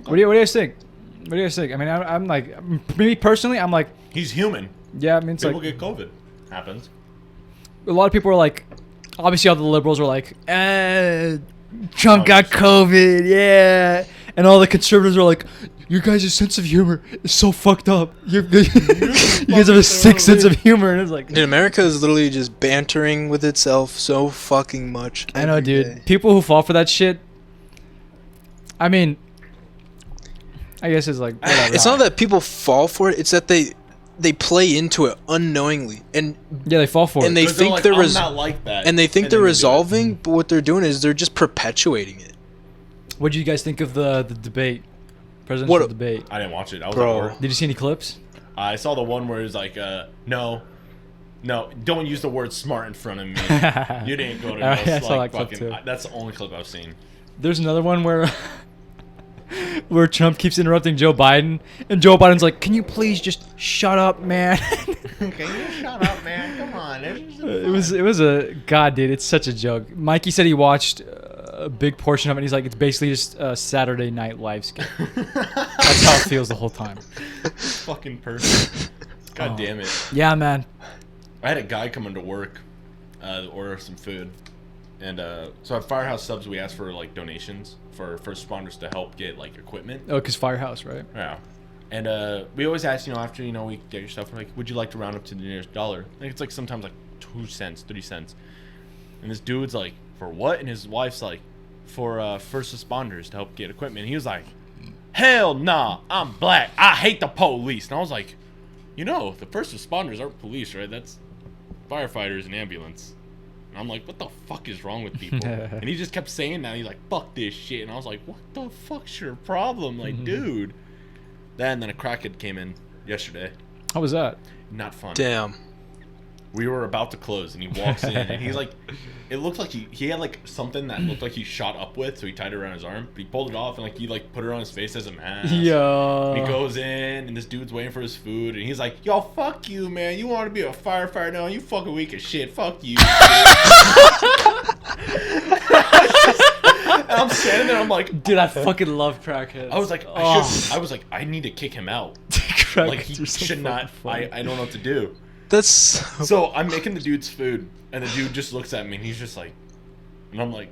What do you guys think? What do you guys think? I mean, I'm like, me personally, I'm like, He's human. yeah. I mean, it's People like get COVID. Happens. a lot of people are like, obviously all the liberals are like, Trump got COVID, yeah, and all the conservatives are like, your guys' sense of humor is so fucked up. You guys have a sick sense of humor, and it's like, Dude, America is literally just bantering with itself so fucking much. I know, every dude. day. People who fall for that shit. I mean, I guess it's like whatever. It's not that people fall for it; it's that they play into it unknowingly, and Yeah, they fall for and it. they 'Cause think like, they're I'm not like that. and they think And they're then they do it. resolving, but what they're doing is they're just perpetuating it. What do you guys think of the debate, presidential What- debate? I didn't watch it. I was Bro. at work. Did you see any clips? I saw the one where it was like, no, don't use the word smart in front of me. You didn't go to Oh, no, yeah, I saw like, that clip fucking. too. That's the only clip I've seen. There's another one where where Trump keeps interrupting Joe Biden, and Joe Biden's like, "Can you please just shut up, man?" Can you shut up, man? Come on. It was a god, dude. It's such a joke. Mikey said he watched a big portion of it. And he's like, it's basically just a Saturday Night Live skit. That's how it feels the whole time. Fucking person. God Oh. damn it. Yeah, man. I had a guy come into work, order some food, and so at Firehouse Subs we asked for like donations for first responders to help get like equipment. Oh, cause Firehouse, right? Yeah. And we always ask, after we get your stuff, we're like, would you like to round up to the nearest dollar? I think it's like sometimes like 2 cents, 3 cents. And this dude's like, for what? And his wife's like, for first responders to help get equipment. And he was like, hell nah, I'm black. I hate the police. And I was like, the first responders aren't police, right? That's firefighters and ambulance. And I'm like, what the fuck is wrong with people? And he just kept saying that. He's like, fuck this shit. And I was like, what the fuck's your problem? Like, dude. Then a crackhead came in yesterday. How was that? Not fun. Damn. We were about to close, and he walks in, and he's like, it looked like he had like something that looked like he shot up with, so he tied it around his arm. But he pulled it off, and like he like put it on his face as a mask. Yo. And he goes in, and this dude's waiting for his food, and he's like, yo, fuck you, man. You want to be a firefighter? No, you fucking weak as shit. Fuck you. And I'm standing there, I'm like, Dude, I fucking love crackheads. I was like, I need to kick him out. Like, he should not. I don't know what to do. That's So I'm making the dude's food, and the dude just looks at me, and he's just like, and I'm like,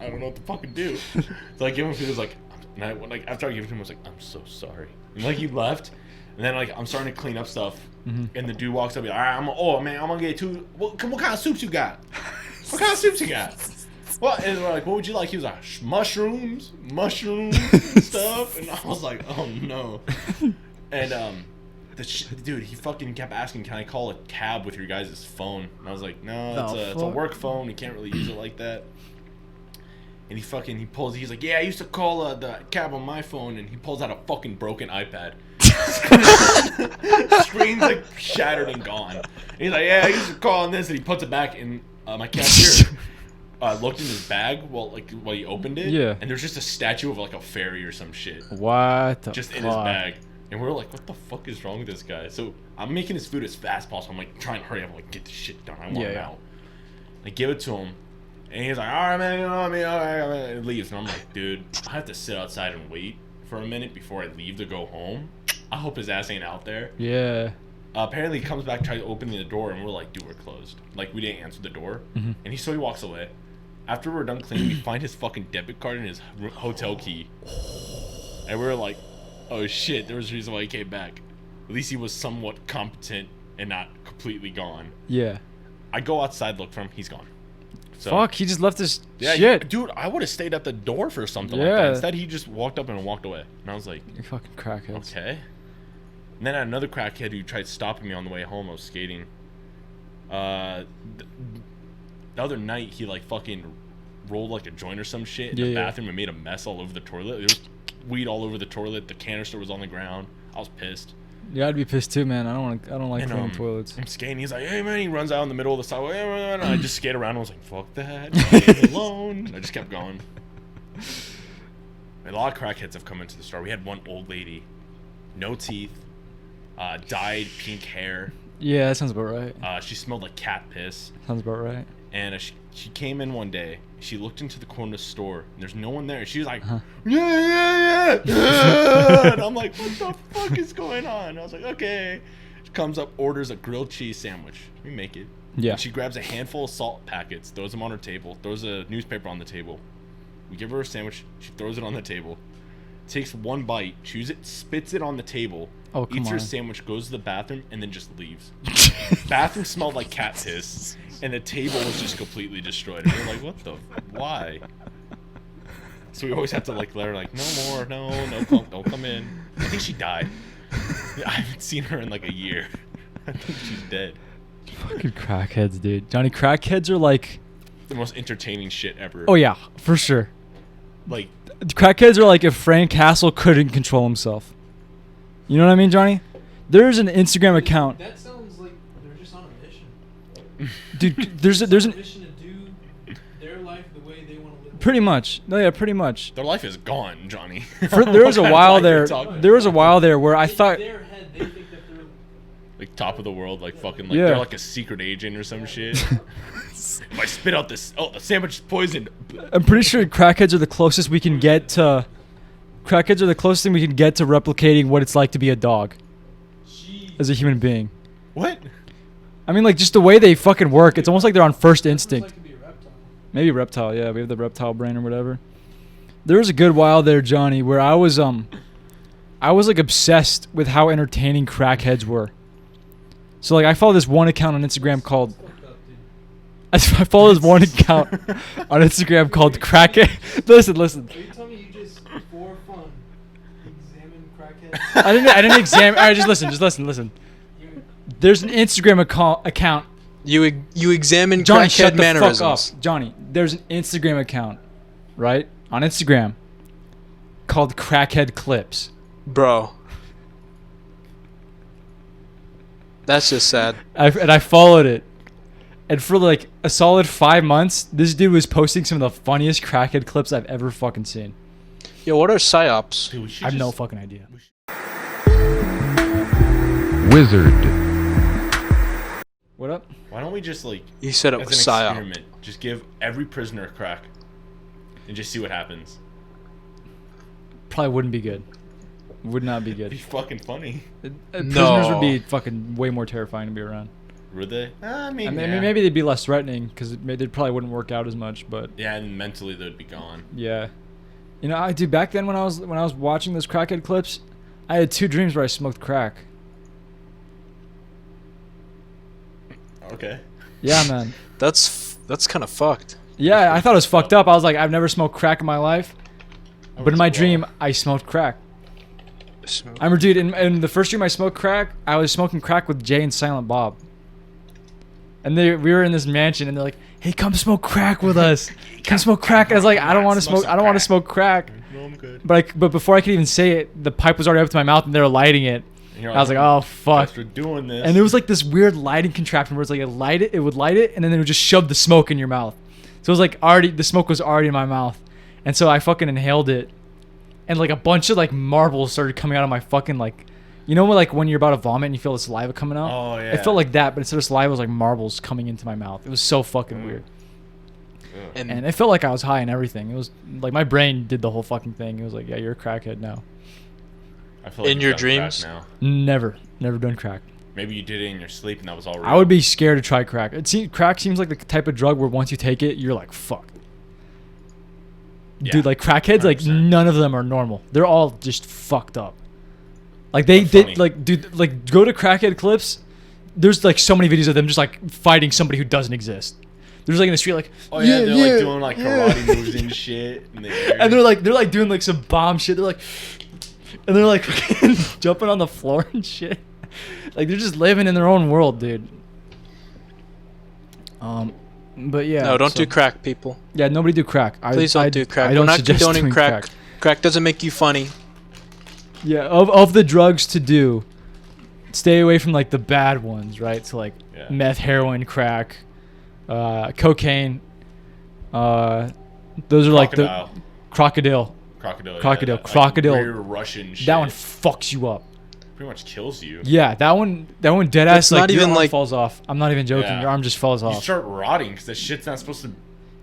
I don't know what to fucking do. So I give him food, I was like, and after I gave it to him, I was like, I'm so sorry. And like he left, and then like I'm starting to clean up stuff, and the dude walks up, and all right, I'm gonna get two. What kind of soups you got? What kind of soups you got? What? And we're like, what would you like? He was like, mushrooms, and stuff, and I was like, oh no. And dude, he fucking kept asking, can I call a cab with your guys' phone? And I was like, no, it's a work phone. You can't really use it like that. And he's like, yeah, I used to call the cab on my phone, and he pulls out a fucking broken iPad. Screen's like shattered and gone. And he's like, yeah, I used to call on this, and he puts it back in my cashier. Looked in his bag while he opened it. Yeah. And there's just a statue of like a fairy or some shit. What the Just fuck? in his bag. And we were like, what the fuck is wrong with this guy? So I'm making his food as fast as possible. I'm like trying to hurry up, like get this shit done. I want it out. I give it to him, and he's like, all right, man, all right, and leaves. And I'm like, dude, I have to sit outside and wait for a minute before I leave to go home. I hope his ass ain't out there. Yeah. Apparently, he comes back, tries opening the door, and we're like, dude, we're closed. Like, we didn't answer the door. And he walks away. After we're done cleaning, we find his fucking debit card and his hotel key. And we were like, oh shit, there was a reason why he came back. At least he was somewhat competent and not completely gone. Yeah. I go outside, look for him, he's gone. So, Fuck, he just left his yeah, shit. dude, I would have stayed at the door for something like that. Instead, he just walked up and walked away. And I was like, You fucking crackheads. okay. And then I had another crackhead who tried stopping me on the way home. I was skating. The other night, he like fucking rolled like a joint or some shit in the bathroom and made a mess all over the toilet. There was weed all over the toilet. The canister was on the ground. I was pissed. Yeah, I'd be pissed too, man. I don't like cleaning toilets. I'm skating. He's like, hey man. He runs out in the middle of the sidewalk. And I just skate around. And I was like, fuck that. Leave me alone. I just kept going. A lot of crackheads have come into the store. We had one old lady, no teeth, dyed pink hair. Yeah, that sounds about right. She smelled like cat piss. Sounds about right. and she came in one day. She looked into the corner of the store, and there's no one there. She was like, yeah. And I'm like, what the fuck is going on? And I was like, okay. She comes up, orders a grilled cheese sandwich. We make it. Yeah. And she grabs a handful of salt packets, throws them on her table, throws a newspaper on the table. We give her a sandwich. She throws it on the table, takes one bite, chews it, spits it on the table, eats her sandwich, goes to the bathroom, and then just leaves. Bathroom smelled like cat piss, and the table was just completely destroyed. And we're like, what the? Why? So we always have to like let her like, no more, don't come in. I think she died. I haven't seen her in like a year. I think she's dead. Fucking crackheads, dude. Johnny, crackheads are like the most entertaining shit ever. Oh yeah, for sure. Like crackheads are like if Frank Castle couldn't control himself. You know what I mean, Johnny? There's an Instagram account. That sounds like they're just on a mission. Dude, there's an mission to do their life the way they want to live. Pretty much. No, yeah, pretty much. Their life is gone, Johnny. There was a while there. There was a while there where I thought. In their head, they think that they're like top of the world, like fucking like Yeah. they're like a secret agent or some shit. If I spit out this, the sandwich is poisoned. I'm pretty sure crackheads are the closest we can get to. Crackheads are the closest thing we can get to replicating what it's like to be a dog as a human being. What? I mean, like just the way they fucking work. It's almost like they're on first instinct. Maybe reptile. Yeah, we have the reptile brain or whatever. There was a good while there, Johnny, where I was like obsessed with how entertaining crackheads were. So like I follow this one account on Instagram called. I follow this one account on Instagram called Crackhead. Listen. Are you telling me you just, for fun, examine crackheads? I didn't examine. All right, just listen. There's an Instagram account. You examine Johnny, crackhead shut the mannerisms. fuck up. Johnny, there's an Instagram account, right? On Instagram called Crackhead Clips. Bro. That's just sad. I followed it. And for like a solid 5 months, this dude was posting some of the funniest crackhead clips I've ever fucking seen. Yo, what are psyops? Dude, we should I have no just- fucking idea. Wizard. What up? Why don't we just like You said it as was an psyop. experiment, just give every prisoner a crack, and just see what happens? Probably wouldn't be good. Would not be It'd be good. fucking funny. Prisoners would be fucking way more terrifying to be around. Would they? I mean, I mean, yeah. maybe they'd be less threatening because they probably wouldn't work out as much. But Yeah, and mentally they'd be gone. yeah, you know, I do. Back then when I was watching those crackhead clips, I had 2 dreams where I smoked crack. Okay. Yeah, man. That's kind of fucked. Yeah, I thought it was fucked up. I was like, I've never smoked crack in my life, but in my dream, I smoked crack. I remember, dude, in the first dream I smoked crack, I was smoking crack with Jay and Silent Bob. And we were in this mansion, and they're like, "Hey, come smoke crack with us. Come smoke crack." I was like, "I don't want to smoke. I don't want to smoke crack." No, I'm good. But before I could even say it, the pipe was already up to my mouth, and they were lighting it. And you're I was like, "Oh fuck!" Guess we're doing this. And it was like this weird lighting contraption where it's like it would light it, and then it would just shove the smoke in your mouth. So it was like the smoke was already in my mouth, and so I fucking inhaled it, and like a bunch of like marbles started coming out of my fucking like. You know when you're about to vomit and you feel the saliva coming out? Oh, yeah. It felt like that, but instead of saliva, it was like marbles coming into my mouth. It was so fucking weird. And And it felt like I was high and everything. It was like my brain did the whole fucking thing. It was like, yeah, you're a crackhead now. I feel like in you your got crack dreams? now. Never done crack. Maybe you did it in your sleep and that was all real. I would be scared to try crack. Crack seems like the type of drug where once you take it, you're like, fuck. Yeah, Dude, like crackheads, like 100%. none of them are normal. They're all just fucked up. Like they But funny. did, like, dude, like go to crackhead clips. There's like so many videos of them just like fighting somebody who doesn't exist. They're just like in the street, like, Oh yeah, they're like doing like karate moves and shit. and they're like doing like some bomb shit. They're like, and they're like jumping on the floor and shit. Like they're just living in their own world, dude. But yeah. no, don't so- do crack, people. Yeah, nobody do crack. Please don't do crack. I don't We're not suggest condoning doing crack. Crack doesn't make you funny. Yeah, of the drugs to do, stay away from like the bad ones, right? So like Yeah. meth, heroin, crack, cocaine. Those are like the crocodile. crocodile. Crocodile, That, crocodile. Like, weird Russian shit. That one fucks you up. pretty much kills you. Yeah, that one dead That's ass like not your even, arm like- falls off. I'm not even joking. Yeah. Your arm just falls You off. start rotting because that shit's not supposed to.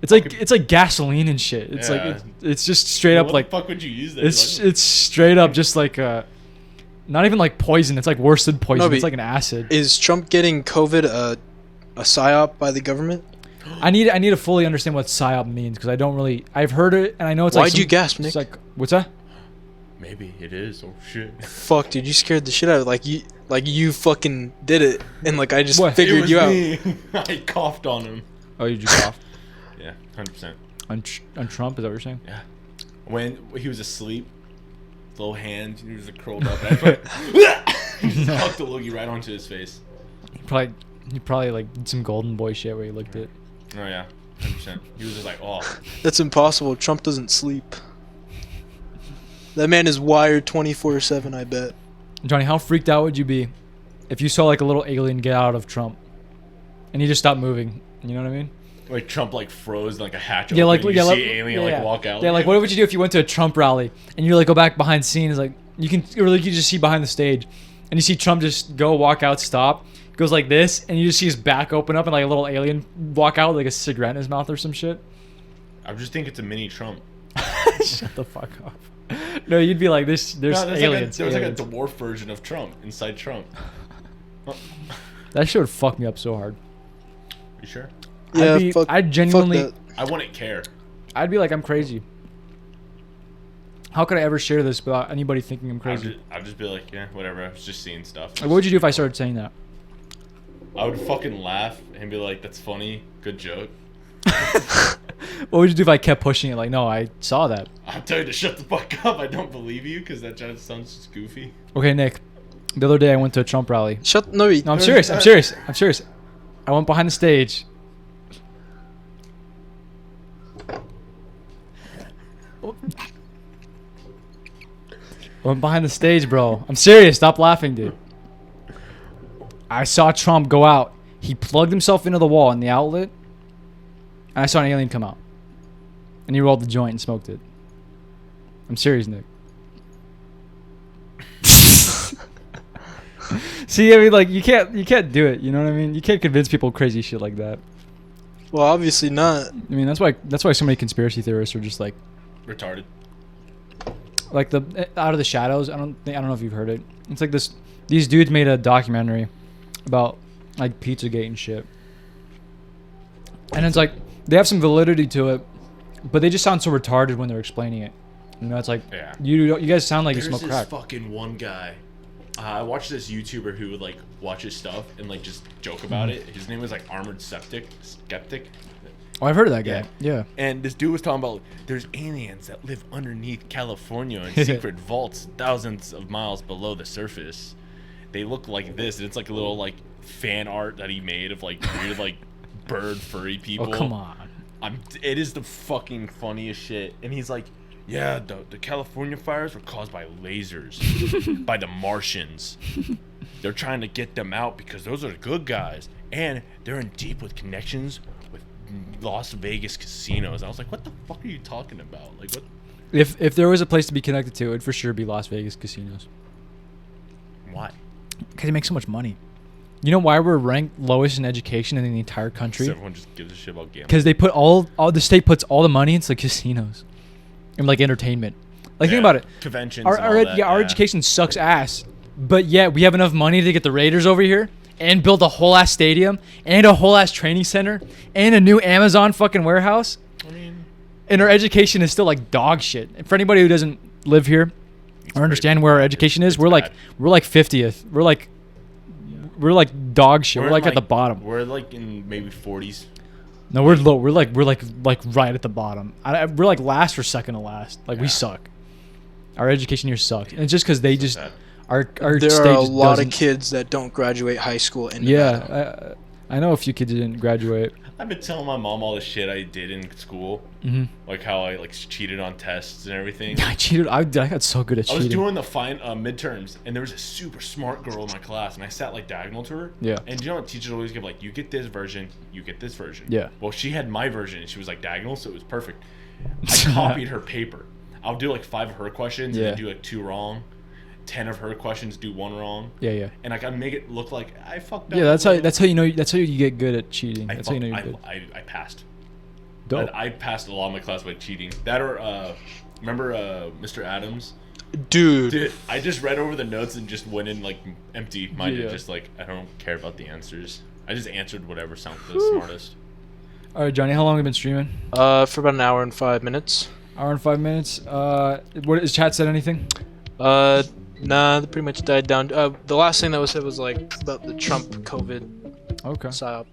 It's like gasoline and shit. It's Yeah. like it's just straight up What like the fuck would you use that? it's straight up just like not even like poison. It's like worse than poison. No, but It's like an acid. Is Trump getting COVID a psyop by the government? I need to fully understand what psyop means because I don't really. I've heard it and I know it's like. Why'd you gasp, Nick? It's like what's that? Maybe it is. Oh shit. Fuck, dude, you scared the shit out of you fucking did it, and like I just What? figured you out. Me. I coughed on him. Oh, you just coughed Yeah, 100%. on Trump? Is that what you're saying? Yeah. When he was asleep, little hands, he was curled up. And I fucked the loogie right onto his face. He probably like did some golden boy shit where he looked at. Oh yeah, 100%. He was just like, oh. That's impossible. Trump doesn't sleep. That man is wired 24/7. I bet. Johnny, how freaked out would you be if you saw like a little alien get out of Trump and he just stopped moving? You know what I mean? Like Trump like froze like a hatch Yeah, like open, you yeah, see like, alien yeah, like yeah. walk out. Yeah, like what would you do if you went to a Trump rally and you like go back behind scenes like you can just see behind the stage and you see Trump just go walk out, stop, goes like this, and you just see his back open up and like a little alien walk out with like a cigarette in his mouth or some shit. I just think it's a mini Trump. Shut the fuck up. No, you'd be like this. There's aliens. There was like a aliens. dwarf version of Trump inside Trump. That shit would fuck me up so hard. You sure? Yeah, I'd genuinely. fuck that. I wouldn't care. I'd be like, I'm crazy. How could I ever share this without anybody thinking I'm crazy? I'd just be like, yeah, whatever. I was just seeing stuff. Like, what would you do if I started saying that? I would fucking laugh and be like, that's funny. Good joke. What would you do if I kept pushing it? Like, no, I saw that. I'll tell you to shut the fuck up. I don't believe you because that just sounds just goofy. Okay, Nick. The other day I went to a Trump rally. No, No, I'm serious. I'm serious. I'm serious. I went behind the stage. I went behind the stage, bro. I'm serious. Stop laughing, dude. I saw Trump go out. He plugged himself into the wall in the outlet. And I saw an alien come out. And he rolled the joint and smoked it. I'm serious, Nick. See, I mean, like you can't do it. You know what I mean? You can't convince people crazy shit like that. Well, obviously not. I mean, that's why so many conspiracy theorists are just like Retarded. the Out of the Shadows. I don't know if you've heard it. It's like these dudes made a documentary about like Pizzagate and shit. And it's like they have some validity to it, but they just sound so retarded when they're explaining it. You know, it's like Yeah. you guys sound like There's you smoke this crack. fucking one guy. I watched this YouTuber who would like watch his stuff and like just joke about it. His name was like Armored Skeptic. Oh, I've heard of that guy. Yeah. And this dude was talking about there's aliens that live underneath California in secret vaults thousands of miles below the surface. They look like this, and it's like a little like fan art that he made of like weird like bird furry people. Oh, come on. It is the fucking funniest shit. And he's like, yeah, the California fires were caused by lasers, by the Martians. They're trying to get them out because those are the good guys. And they're in deep with connections with Las Vegas casinos. I was like, what the fuck are you talking about? Like, what? If there was a place to be connected to, it'd for sure be Las Vegas casinos. Why? Because they make so much money. You know why we're ranked lowest in education in the entire country? Everyone just gives a shit about gambling. Because they put all the state puts all the money into the casinos and like entertainment. Like think about it. Conventions. Our education sucks ass, but yet we have enough money to get the Raiders over here and build a whole ass stadium and a whole ass training center and a new Amazon fucking warehouse. I mean, And our education is still like dog shit. And for anybody who doesn't live here or understand where our education is, we're like 50th. We're like dog shit. We're like at the bottom. We're like in maybe 40s. No, we're low. We're like right at the bottom. We're like last or second to last. Like we suck. Our education here sucks, and it's just because they just sad. our There state are a just lot of doesn't- kids that don't graduate high school in Nevada. Yeah, I know a few kids who didn't graduate. I've been telling my mom all the shit I did in school, like how I like cheated on tests and everything. I cheated. I got so good at I cheating. was doing the midterms, and there was a super smart girl in my class, and I sat like diagonal to her. Yeah. And you know what teachers always give, like, you get this version, you get this version. Yeah. Well, she had my version, and she was like diagonal, so it was perfect. I copied her paper. I'll do like 5 of her questions, and Yeah. then do like 2 wrong, 10 of her questions, do 1 wrong. Yeah. And like I make it look like I fucked up. Yeah, that's how you know. That's how you get good at cheating. That's how you know you're good. I passed. Dope. I passed a lot of my class by cheating. That or remember Mr. Adams? Dude, I just read over the notes and just went in like empty-minded, Yeah. just like I don't care about the answers. I just answered whatever sounded the smartest. All right, Johnny, how long have you been streaming? for about an hour and 5 minutes. Hour and 5 minutes. What has chat said anything? Nah, they pretty much died down. The last thing that was said was like about the Trump COVID Okay. psyop.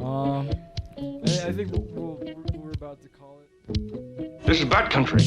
I think we're about to call it. This is bad country.